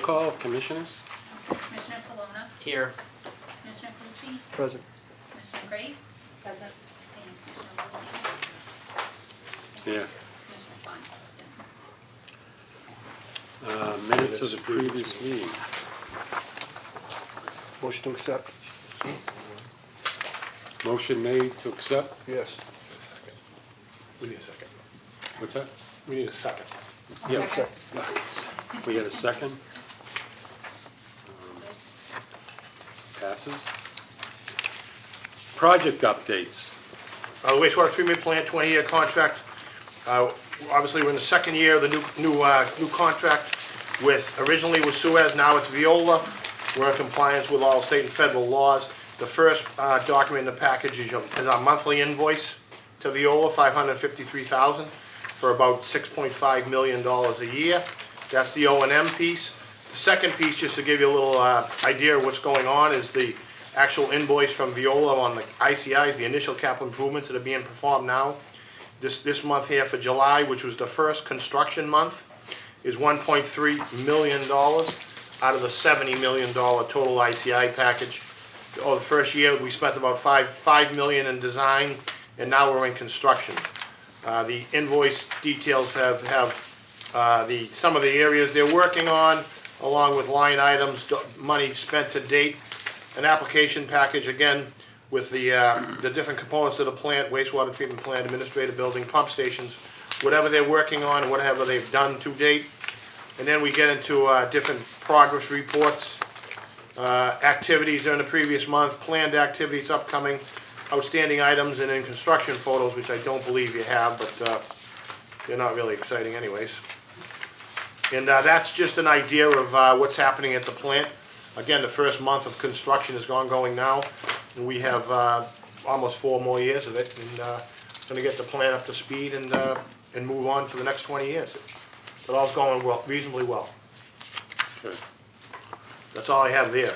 call, commissioners? Commissioner Salona, Here. Commissioner Fucci, Present. Commissioner Grace. Present. And Commissioner Wiltie. Yeah. Commissioner Font absent. Minutes of the previous meeting. Motion to accept? Motion made to accept. Yes. We need a second. What's that? We need a second. Yeah. Accept. We got a second? Passes. Project updates. Wastewater treatment plant, 20-year contract. Obviously, we're in the second year of the new contract with, originally was Suez, now it's Viola. We're in compliance with all state and federal laws. The first document in the package is our monthly invoice to Viola, $553,000 for about $6.5 million a year. That's the O&M piece. The second piece, just to give you a little idea of what's going on, is the actual invoice from Viola on the ICIs, the initial capital improvements that are being performed now. This month here for July, which was the first construction month, is $1.3 million out of the $70 million total ICI package. The first year, we spent about $5 million in design, and now we're in construction. The invoice details have some of the areas they're working on, along with line items, money spent to date, an application package, again, with the different components of the plant, wastewater treatment plant, administrative building, pump stations, whatever they're working on, whatever they've done to date. And then we get into different progress reports, activities during the previous month, planned activities upcoming, outstanding items, and then construction photos, which I don't believe you have, but they're not really exciting anyways. And that's just an idea of what's happening at the plant. Again, the first month of construction is going now, and we have almost 4 more years of it, and going to get the plant up to speed and move on for the next 20 years. But all's going well, reasonably well. Okay. That's all I have there.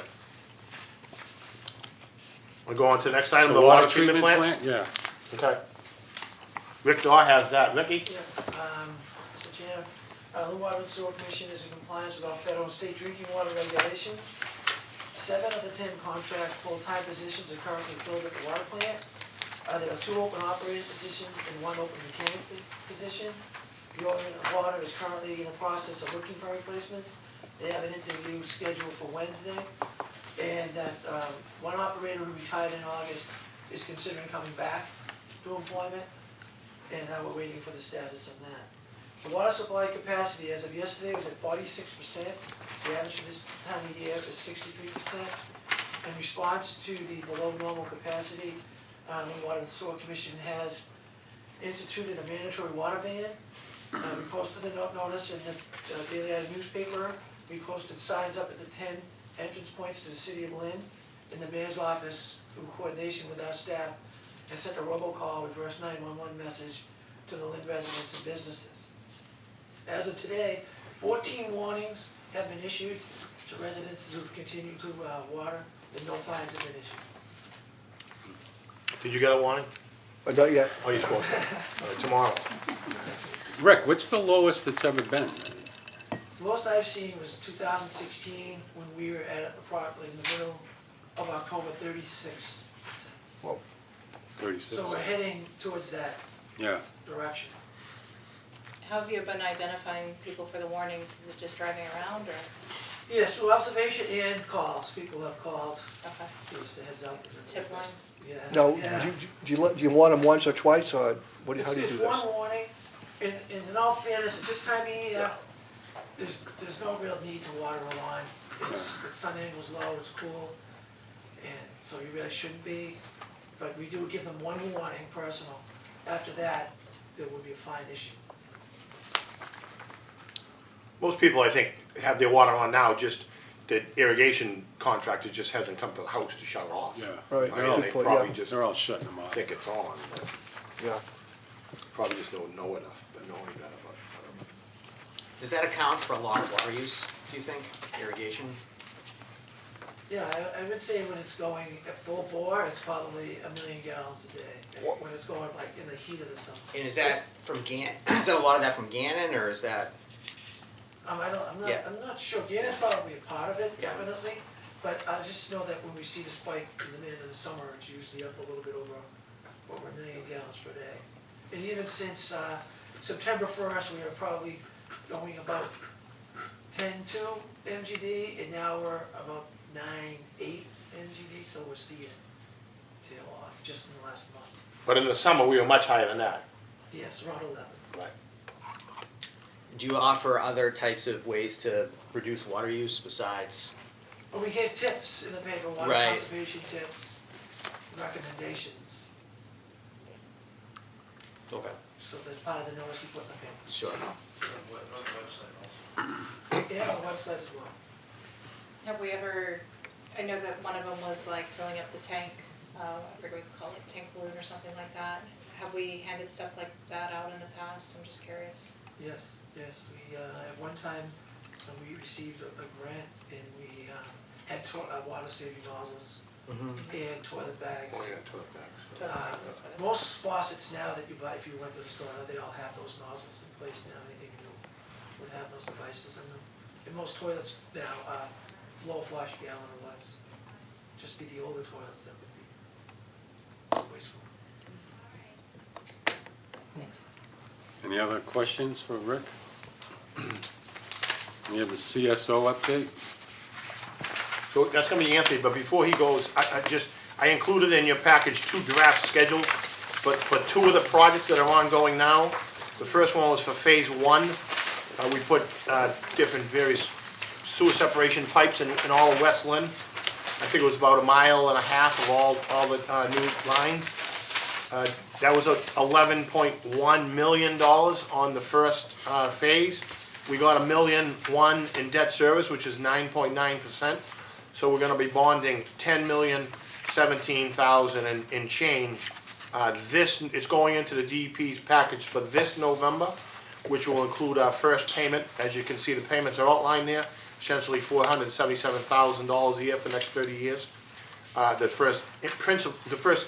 We'll go on to the next item, The water treatment plant? Yeah. Okay. Rick Daw has that. Ricky? Yeah, Mr. Chair, the Water and Sewer Commission is in compliance with all federal and state drinking water regulations. 7 of the 10 contract full-time positions are currently filled at the water plant. There are 2 open operator positions and 1 open mechanic position. The water is currently in the process of looking for replacements. They have an interview scheduled for Wednesday. And that 1 operator who retired in August is considering coming back to employment. And we're waiting for the status on that. The water supply capacity as of yesterday was at 46%. The average for this time of year is 63%. In response to the below normal capacity, the Water and Sewer Commission has instituted a mandatory water ban. We posted the notice in the Daily Item newspaper. We posted signs up at the 10 entrance points to the city of Lynn. And the mayor's office, through coordination with our staff, has sent a robocall reverse 911 message to the Lynn residents and businesses. As of today, 14 warnings have been issued to residents who continue to water, and no fines have been issued. Did you get a warning? Not yet. Oh, you're supposed to. Tomorrow. Rick, what's the lowest it's ever been? The most I've seen was 2016, when we were at approximately in the middle of October, 36%. Well, 36? So we're heading towards that Yeah. direction. How have you been identifying people for the warnings? Is it just driving around or? Yes, through observation and calls. People have called, Okay. give us a heads up. Tip line? Yeah. now, Yeah. do you want them once or twice, or how do you do It's this? one warning, and in all fairness, at this time of year, there's no real need to water a lawn. The sun angle's low, it's cool, and so you really shouldn't be. But we do give them one warning, personal. After that, there will be a fine issue. Most people, I think, have their water on now, just the irrigation contractor just hasn't come to the house to shut it off. Yeah. Right, I mean, they good point, probably yeah. just They're all shutting them off. think it's on, but Yeah. probably just don't know enough, but know any better, but I don't know. Does that account for a lot of water use, do you think, irrigation? Yeah, I would say when it's going at full bore, it's probably 1 million gallons a day. When it's going like in the heat of the summer. And is that from is that a lot of that from Gannon, or is that? Yeah. I'm not sure, Gannon's probably a part of it, definitely, but I just know that when we see the spike in the end of the summer, it's usually up a little bit over a million gallons per day. And even since, September 1st, we are probably going about 10.2 MGD, and now we're about 9.8 MGD, so we're seeing it tail off just in the last month. But in the summer, we were much higher than that. Yes, around 11. Right. Do you offer other types of ways to reduce water use besides? Well, we gave tips in the paper, water Right. conservation tips, recommendations, Okay. so that's part of the notice we put in the paper. Sure. Yeah, on the website as well. Have we ever, I know that one of them was like filling up the tank, I forget what it's called, like tank balloon or something like that. Have we handed stuff like that out in the past? I'm just curious. Yes, yes, we, at one time, we received a grant and we, had water saving nozzles and toilet bags. Oh, yeah, toilet bags. That's what it is. Most faucets now that you buy, if you went to the store, they all have those nozzles in place now, anything new would have those devices in them. And most toilets now are low flush, gallon or less. Just be the older toilets that would be wasteful. Thanks. Any other questions for Rick? We have the CSO update. So that's gonna be Anthony, but before he goes, I included in your package 2 draft schedules, but for 2 of the projects that are ongoing now. The first one was for phase 1. We put different various sewer separation pipes in all of West Lynn. I think it was about 1.5 miles of all the new lines. That was $11.1 million on the first phase. We got $1.1 million in debt service, which is 9.9%. So we're gonna be bonding $10,017,000 in change. It's going into the DEP's package for this November, which will include our first payment. As you can see, the payments are outlined there, essentially $477,000 a year for the next 30 years. The first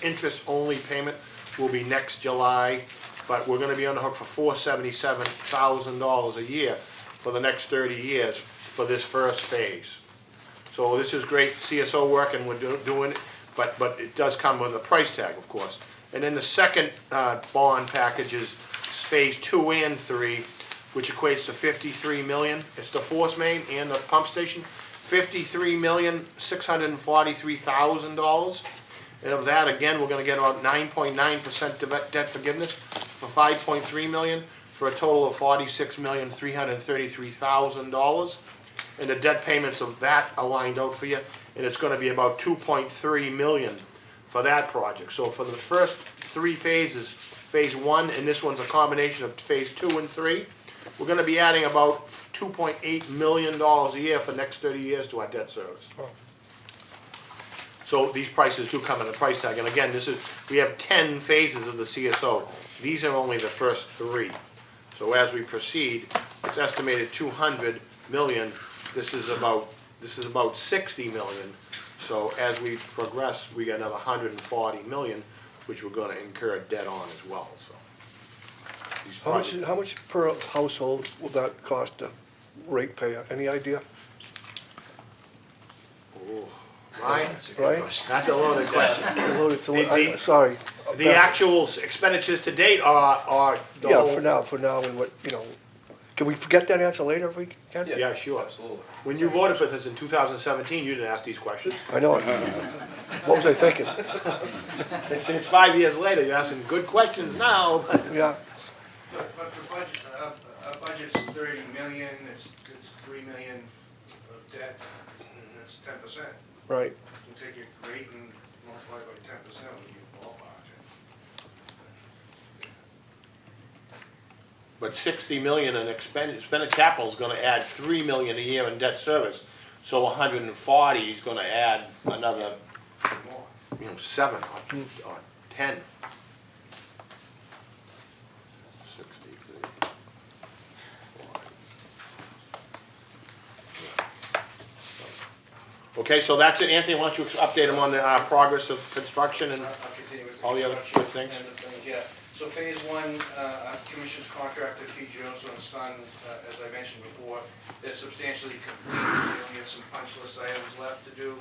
interest-only payment will be next July, but we're gonna be on the hook for $477,000 a year for the next 30 years for this first phase. So this is great CSO work, and we're doing it, but it does come with a price tag, of course. And then the second bond package is phase 2 and 3, which equates to $53 million. It's the force main and the pump station, $53,643,000. And of that, again, we're gonna get about 9.9% debt forgiveness for $5.3 million, for a total of $46,333,000. And the debt payments of that are lined out for you, and it's gonna be about $2.3 million for that project. So for the first 3 phases, phase 1, and this one's a combination of phase 2 and 3, we're gonna be adding about $2.8 million a year for the next 30 years to our debt service. So these prices do come in the price tag, and again, we have 10 phases of the CSO. These are only the first 3. So as we proceed, it's estimated 200 million. This is about 60 million. So as we progress, we got another 140 million, which we're gonna incur debt on as well, so. These projects- How much per household will that cost the ratepayer? Any idea? Oh, Ryan, Right? that's a loaded question. Sorry. The actual expenditures to date are the Yeah, whole. for now, and what, can we forget that answer later if we can? Yeah, sure. Absolutely. When you voted for this in 2017, you didn't ask these questions. I know it. What was I thinking? It's 5 years later, you're asking good questions now. Yeah, But the budget, our budget's 30 million, it's 3 million of debt, and that's 10%. right. You take your rate and multiply by 10%, when you ballpark it. But 60 million in expended capital is gonna add 3 million a year in debt service. So 140 is gonna add another, More. 7 or 10. 63. Okay, so that's it. Anthony, why don't you update them on the progress of construction and I'll continue with all the other construction good things? and the things, yeah. So phase one, commission's contract to P. Joseph and Sons, as I mentioned before, they're substantially complete. They only have some punch list items left to do.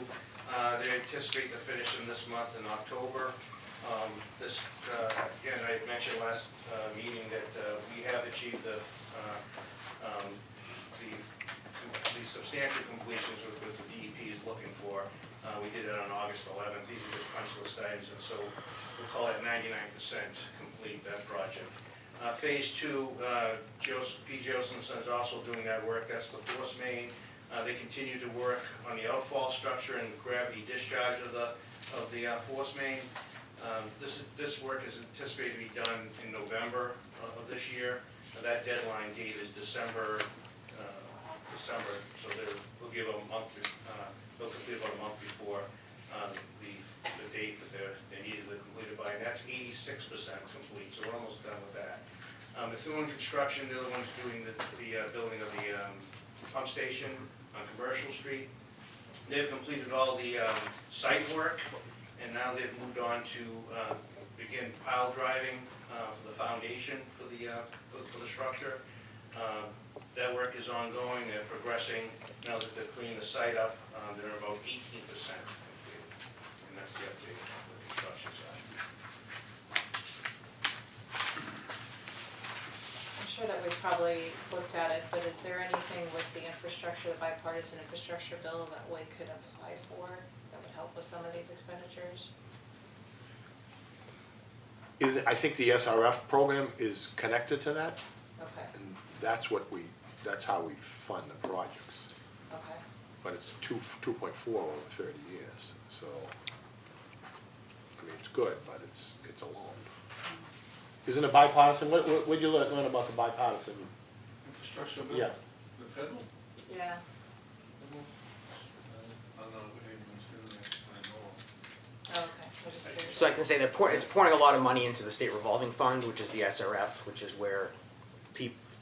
They anticipate to finish them this month in October. Again, I mentioned last meeting that we have achieved the substantial completions with the DEP is looking for. We did it on August 11th. These are just punch list items, and so we'll call it 99% complete, that project. Phase two, P. Joseph is also doing that work. That's the force main. They continue to work on the outfall structure and gravity discharge of the force main. This work is anticipated to be done in November of this year. That deadline date is December, so they'll give a month. They'll complete about a month before the date that they needed to complete it by, and that's 86% complete. So we're almost done with that. Methuen Construction, they're the ones doing the building of the pump station on Commercial Street. They've completed all the site work, and now they've moved on to begin pile driving for the foundation for the structure. That work is ongoing. They're progressing. Now that they've cleaned the site up, they're about 18% completed, and that's the update on the construction side. I'm sure that we've probably looked at it, but is there anything with the infrastructure, the bipartisan infrastructure bill that we could apply for that would help with some of these expenditures? I think the SRF program is connected to that, Okay, and that's how we fund the projects. okay. But it's 2.4 over 30 years, so, I mean, it's good, but it's a loan. Isn't it bipartisan? What did you learn about the bipartisan? Infrastructure bill? Yeah. The federal? Yeah, I'm not even assuming I know. oh, okay, I was just curious. So I can say that it's pouring a lot of money into the state revolving fund, which is the SRF, which is where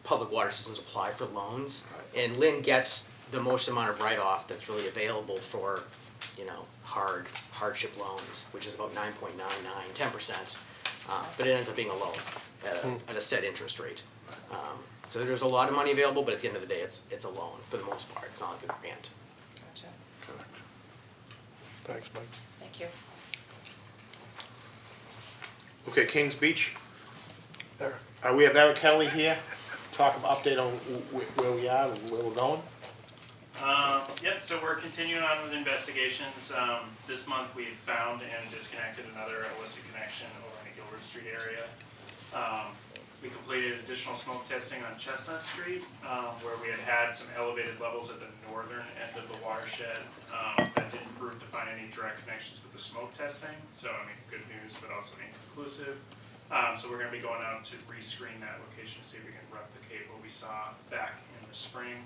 public water systems apply for loans. Right. And Lynn gets the most amount of write-off that's really available for, hardship loans, which is about 9.99, 10%. But it ends up being a loan at a set interest rate. So there's a lot of money available, but at the end of the day, it's a loan for the most part. It's not like a grant. Gotcha, Correct. Thanks, Mike. thank you. Okay, Kings Beach. Eric. We have Eric Kelly here. Talk about update on where we are and where we're going. Yep, so we're continuing on with investigations. This month we've found and disconnected another illicit connection over in the Gilbert Street area. We completed additional smoke testing on Chestnut Street, where we had some elevated levels at the northern end of the watershed. That didn't prove to find any direct connections with the smoke testing, so I mean, good news, but also inconclusive. So we're gonna be going out to rescreen that location to see if we can replicate what we saw back in the spring.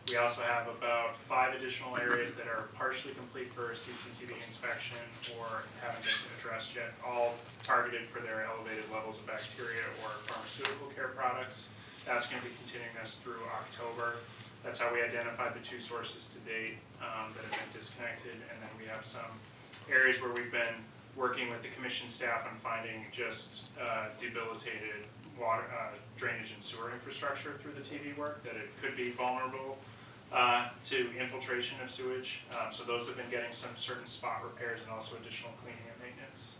We also have about 5 additional areas that are partially complete for CCTV inspection or haven't been addressed yet, all targeted for their elevated levels of bacteria or pharmaceutical care products. That's gonna be continuing us through October. That's how we identified the 2 sources to date that have been disconnected, and then we have some areas where we've been working with the commission staff on finding just debilitated water, drainage and sewer infrastructure through the TV work, that it could be vulnerable to infiltration of sewage. So those have been getting some certain spot repairs and also additional cleaning and maintenance.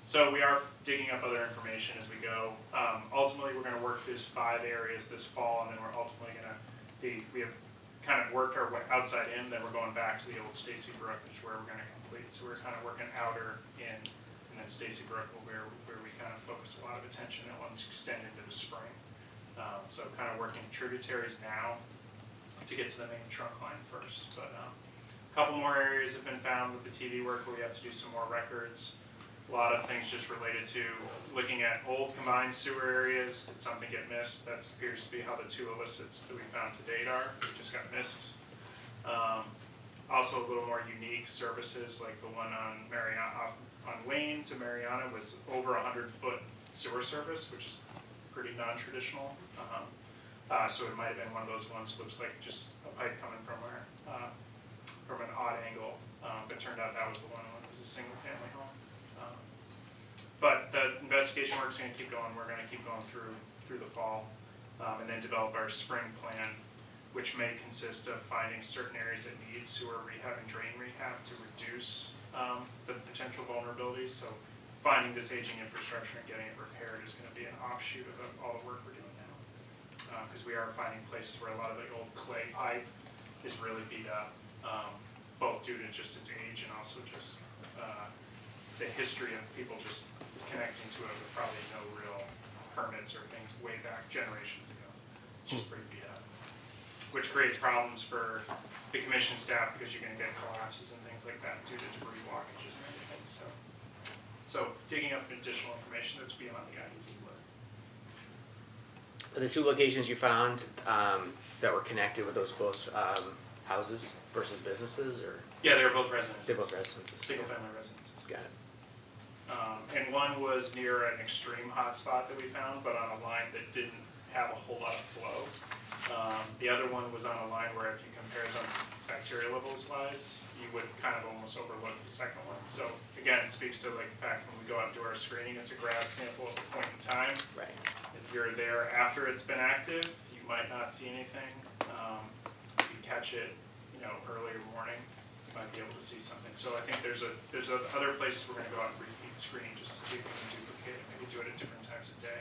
So we are digging up other information as we go. Ultimately, we're gonna work these 5 areas this fall, and then we're ultimately gonna we have kind of worked our way outside in, then we're going back to the old Stacy Brook, which is where we're gonna complete. So we're kind of working outer in, and then Stacy Brook where we kind of focus a lot of attention and want to extend into the spring. So kind of working tributaries now to get to the main trunk line first. But a couple more areas have been found with the TV work where we have to do some more records. A lot of things just related to looking at old combined sewer areas. Did something get missed? That appears to be how the 2 illicits that we found to date are. They just got missed. Also a little more unique services, like the one on on Wayne to Mariana was over 100-foot sewer service, which is pretty non-traditional. So it might have been one of those ones, looks like just a pipe coming from from an odd angle, but turned out that was the one that was a single family home. But the investigation work's gonna keep going, we're gonna keep going through the fall, and then develop our spring plan, which may consist of finding certain areas that need sewer rehab and drain rehab to reduce the potential vulnerabilities. So finding this aging infrastructure and getting it repaired is gonna be an offshoot of all the work we're doing now. Because we are finding places where a lot of the old clay pipe is really beat up, both due to just its age and also just the history of people just connecting to it with probably no real permits or things way back generations ago. It's just pretty beat up, which creates problems for the commission staff because you're gonna get collapses and things like that due to debris blockages and everything, so digging up additional information that's beyond the IED work. The two locations you found that were connected with those both houses versus businesses, or? Yeah, they were both residences. They're both residences. Single-family residences. Got it. And one was near an extreme hotspot that we found, but on a line that didn't have a whole lot of flow. The other one was on a line where if you compare them bacteria levels wise, you would kind of almost overlook the second one. So again, it speaks to like the fact when we go out and do our screening, it's a grab sample at the point in time. Right. If you're there after it's been active, you might not see anything. If you catch it, earlier morning, you might be able to see something. So I think there's other places we're gonna go out and repeat screening just to see if we can duplicate it, maybe do it at different times of day.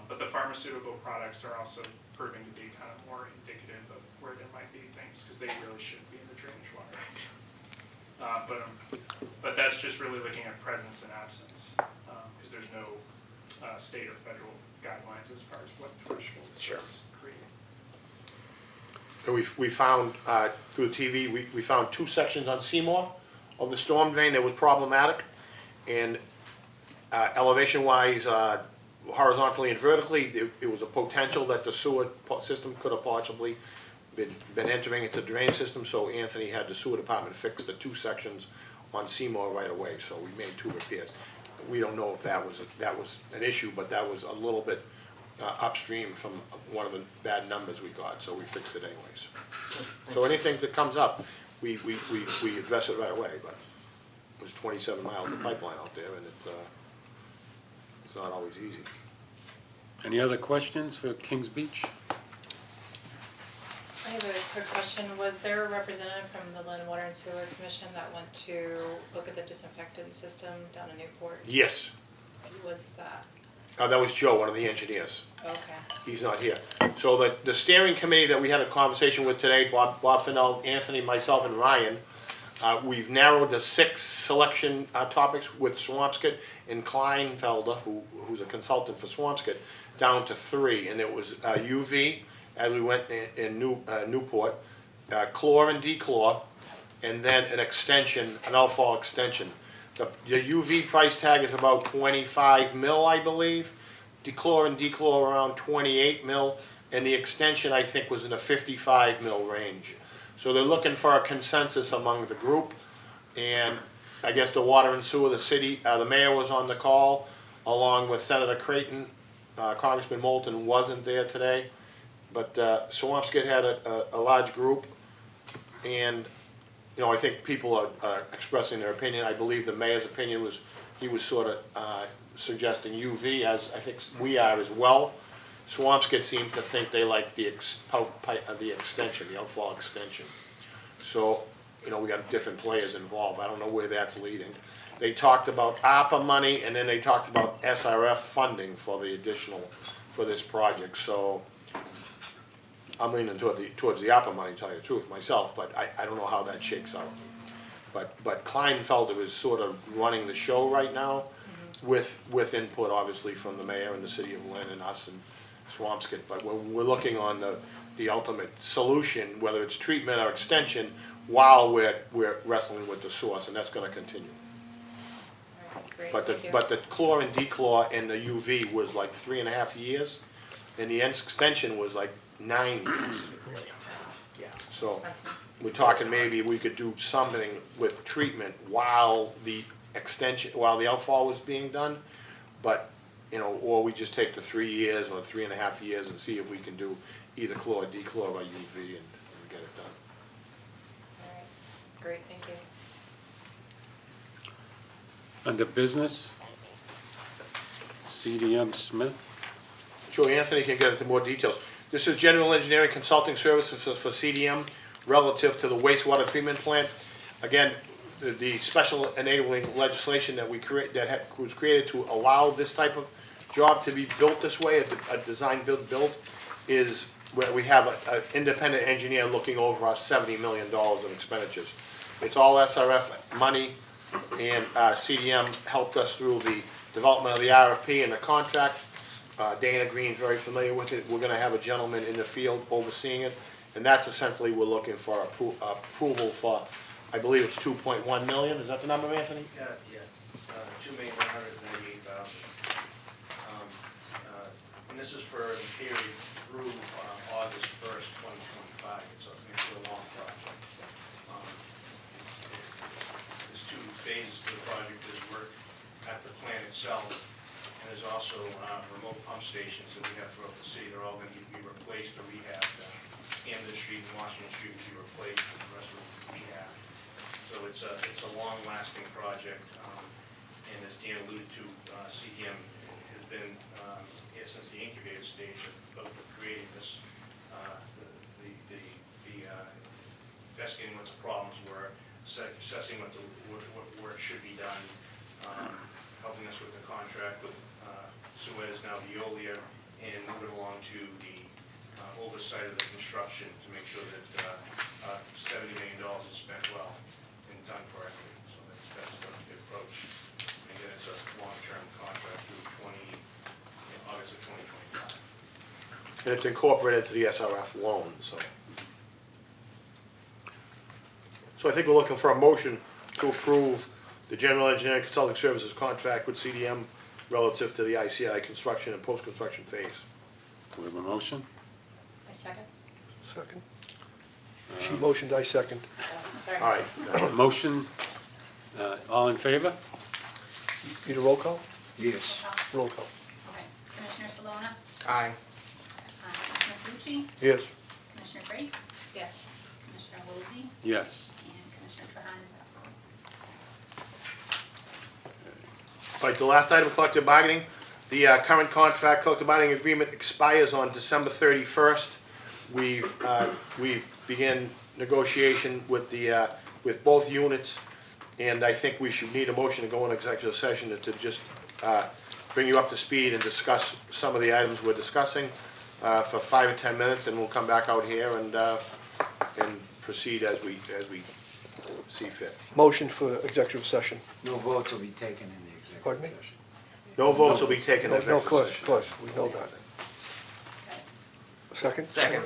But the pharmaceutical products are also proving to be kind of more indicative of where there might be things, because they really shouldn't be in the drainage water. But that's just really looking at presence and absence, because there's no state or federal guidelines as far as what thresholds those create. And we found, through the TV, we found 2 sections on Seymour of the storm drain that was problematic. And elevation-wise, horizontally and vertically, it was a potential that the sewer system could have possibly been entering into the drain system. So Anthony had the sewer department fix the 2 sections on Seymour right away. So we made 2 repairs. We don't know if that was an issue, but that was a little bit upstream from one of the bad numbers we got, so we fixed it anyways. So anything that comes up, we address it right away, but there's 27 miles of pipeline out there, and it's not always easy. Any other questions for Kings Beach? I have a quick question. Was there a representative from the Lynn Water and Sewer Commission that went to look at the disinfectant system down in Newport? Yes, Who was that? that was Joe, one of the engineers. Okay. He's not here. So the steering committee that we had a conversation with today, Bob Fennell, Anthony, myself, and Ryan, we've narrowed the 6 selection topics with Swampscott and Kleinfelder, who's a consultant for Swampscott, down to 3. And it was UV, as we went in Newport, chlor and dechlor, and then an extension, an outfall extension. The UV price tag is about 25 mil, I believe. Dechlor and dechlor around 28 mil, and the extension I think was in the 55 mil range. So they're looking for a consensus among the group, and I guess the water and sewer, the city, the mayor was on the call, along with Senator Creighton. Congressman Moulton wasn't there today, but Swampscott had a large group, and I think people are expressing their opinion. I believe the mayor's opinion was, he was sort of suggesting UV, as I think we are as well. Swampscott seemed to think they liked the extension, the outfall extension. So, we got different players involved. I don't know where that's leading. They talked about ARPA money, and then they talked about SRF funding for the additional, for this project. So I'm leaning towards the ARPA money, to tell you the truth, myself, but I don't know how that shakes out. But Kleinfelder is sort of running the show right now, with input, obviously, from the mayor and the city of Lynn and us and Swampscott. But we're looking on the ultimate solution, whether it's treatment or extension, while we're wrestling with the source, and that's gonna continue. All right, great, But thank you. the chlor and dechlor and the UV was like 3.5 years, and the extension was like 9 years. Yeah. So Expensive. we're talking maybe we could do something with treatment while the extension, while the outfall was being done, but, or we just take the 3 years or 3.5 years and see if we can do either chlor, dechlor, or UV and get it done. All right, great, thank you. Under business, CDM Smith. Sure, Anthony can get into more details. This is general engineering consulting services for CDM relative to the wastewater treatment plant. Again, the special enabling legislation that was created to allow this type of job to be built this way, a design, build, is where we have an independent engineer looking over our $70 million in expenditures. It's all SRF money, and CDM helped us through the development of the RFP and the contract. Dana Green's very familiar with it. We're gonna have a gentleman in the field overseeing it, and that's essentially, we're looking for approval for, I believe it's 2.1 million, is that the number, Anthony? Yeah, 2,198,000. And this is for the period through August 1st, 2025. It's a long project. There's two phases to the project. There's work at the plant itself, and there's also remote pump stations that we have throughout the city. They're all going to be replaced or rehabbed. Camden Street and Washington Street will be replaced, and the rest will be rehabbed. So it's a long-lasting project, and as Dan alluded to, CDM has been here since the incubator stage of creating this, investigating what the problems were, assessing what work should be done, helping us with the contract with Suez, now Veolia, and moving along to the oversight of the construction to make sure that $70 million is spent well and done correctly. So that's the approach. And again, it's a long-term contract through August of 2025. And it's incorporated into the SRF loan, so. So I think we're looking for a motion to approve the general engineering consulting services contract with CDM relative to the ICI construction and post-construction phase. Do we have a motion? I second. Second. She motioned, I second. Sorry. All right, Motion, all in favor? Need a roll call? Yes. Roll call. Okay, Commissioner Salona, Aye. Commissioner Tucci, Yes. Commissioner Grace, Yes. Commissioner Lozey, Yes. and Commissioner Trahan is absent. all right, the last item, collective bargaining. The current contract, collective bargaining agreement expires on December 31st. We've begun negotiation with with both units, and I think we should need a motion to go in executive session to just bring you up to speed and discuss some of the items we're discussing for 5 or 10 minutes, and we'll come back out here and proceed as we see fit. Motion for executive session. No votes will be taken in the Pardon me? executive session. No votes will be taken in No, executive of course, session. of course, we know that. Okay. Second? Second.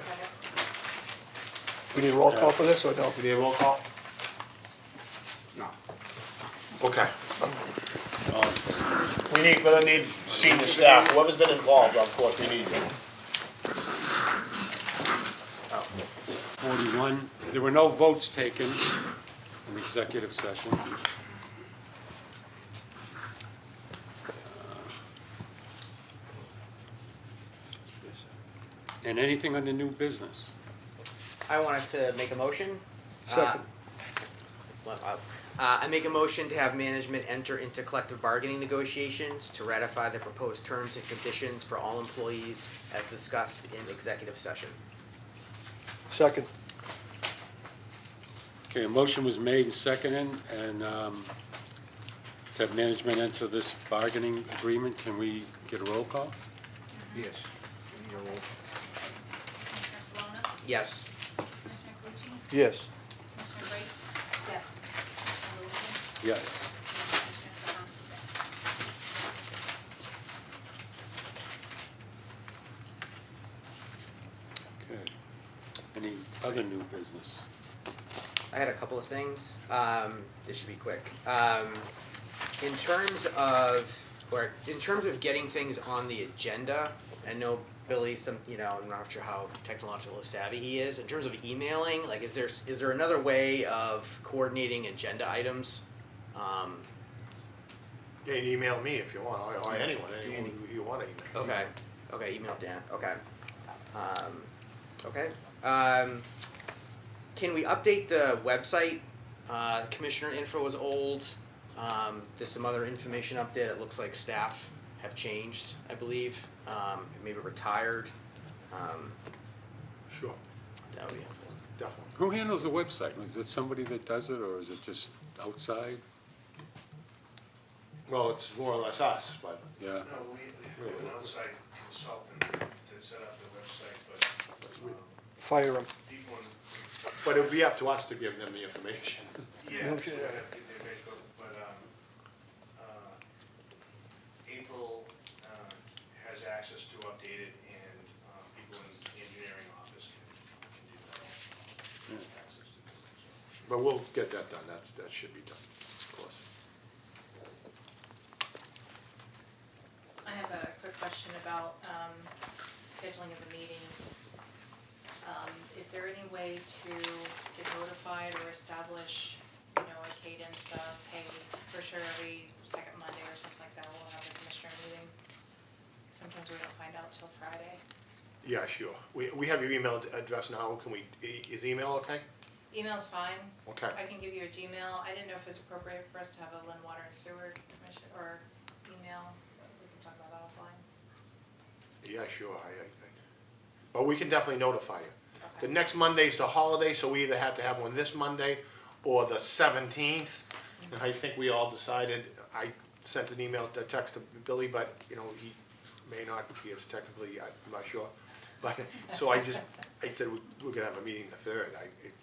We need a roll call for this, or no? We need a roll call? No. Okay. We're gonna need senior staff, whoever's been involved, of course, we need them. 41, there were no votes taken in the executive session. And anything on the new business? I wanted to make a motion. Second. I make a motion to have management enter into collective bargaining negotiations to ratify the proposed terms and conditions for all employees as discussed in executive session. Second. Okay, a motion was made and seconded, and to have management enter this bargaining agreement. Can we get a roll call? Yes. We need a roll. Commissioner Salona, Yes. Commissioner Tucci, Yes. Commissioner Grace, Yes. Commissioner Lozey, Yes. and Commissioner Trahan is absent. Okay. Any other new business? I had a couple of things. This should be quick. In terms of getting things on the agenda, I know Billy, I'm not sure how technologically savvy he is. In terms of emailing, like, is there another way of coordinating agenda items? You can email me if you want, or anyone you want to email. Okay, email Dan, okay. Can we update the website? Commissioner info is old. There's some other information up there. It looks like staff have changed, I believe, maybe retired. Sure, That would be helpful. definitely. Who handles the website? Is it somebody that does it, or is it just outside? Well, it's more or less us, but Yeah, No, we have an outside consultant to set up the website, but Fire them. deep one, but it would be up to us to give them the information. yeah, No, so yeah. we have to get their Facebook, but April has access to update it, and people in the engineering office can do that. Access to it, so. But we'll get that done, that should be done, of course. I have a quick question about scheduling of the meetings. Is there any way to get notified or establish, you know, a cadence of, hey, for sure every second Monday or something like that, we'll have a commissioner meeting? Sometimes we don't find out till Friday. Yeah, sure. We have your email address now, is email okay? Email's fine. Okay. I can give you a Gmail. I didn't know if it's appropriate for us to have a Lynn Water and Sewer Commission, or email. We can talk about that offline. Yeah, sure, but we can definitely notify you. Okay. The next Monday's the holiday, so we either have to have one this Monday or the 17th. And I think we all decided, I sent an email, a text to Billy, but, you know, he may not be as technically, I'm not sure. But, so I said, we're gonna have a meeting the 3rd.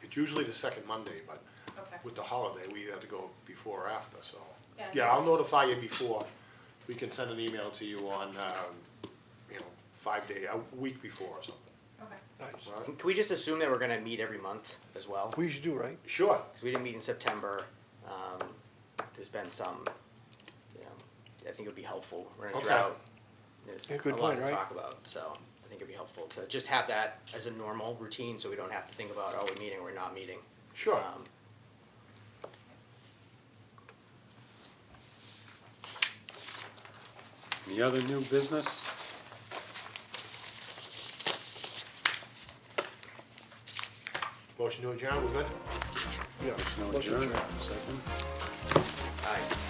It's usually the second Monday, but Okay. with the holiday, we either have to go before or after, so. Yeah, Yeah, I'll no worries. notify you before. We can send an email to you on, you know, 5 day, a week before or something. Okay. Nice. All right? Can we just assume that we're gonna meet every month as well? We usually do, right? Sure. Because we didn't meet in September. There's been some, you know, I think it would be helpful. We're in a Okay. drought. There's Yeah, good a lot point, to right? talk about, so I think it'd be helpful to just have that as a normal routine, so we don't have to think about, oh, we're meeting, we're not meeting. Sure. any other new business? Motion to adjourn, we're good? Yeah. No Motion adjournment, adjourned. second? Aye.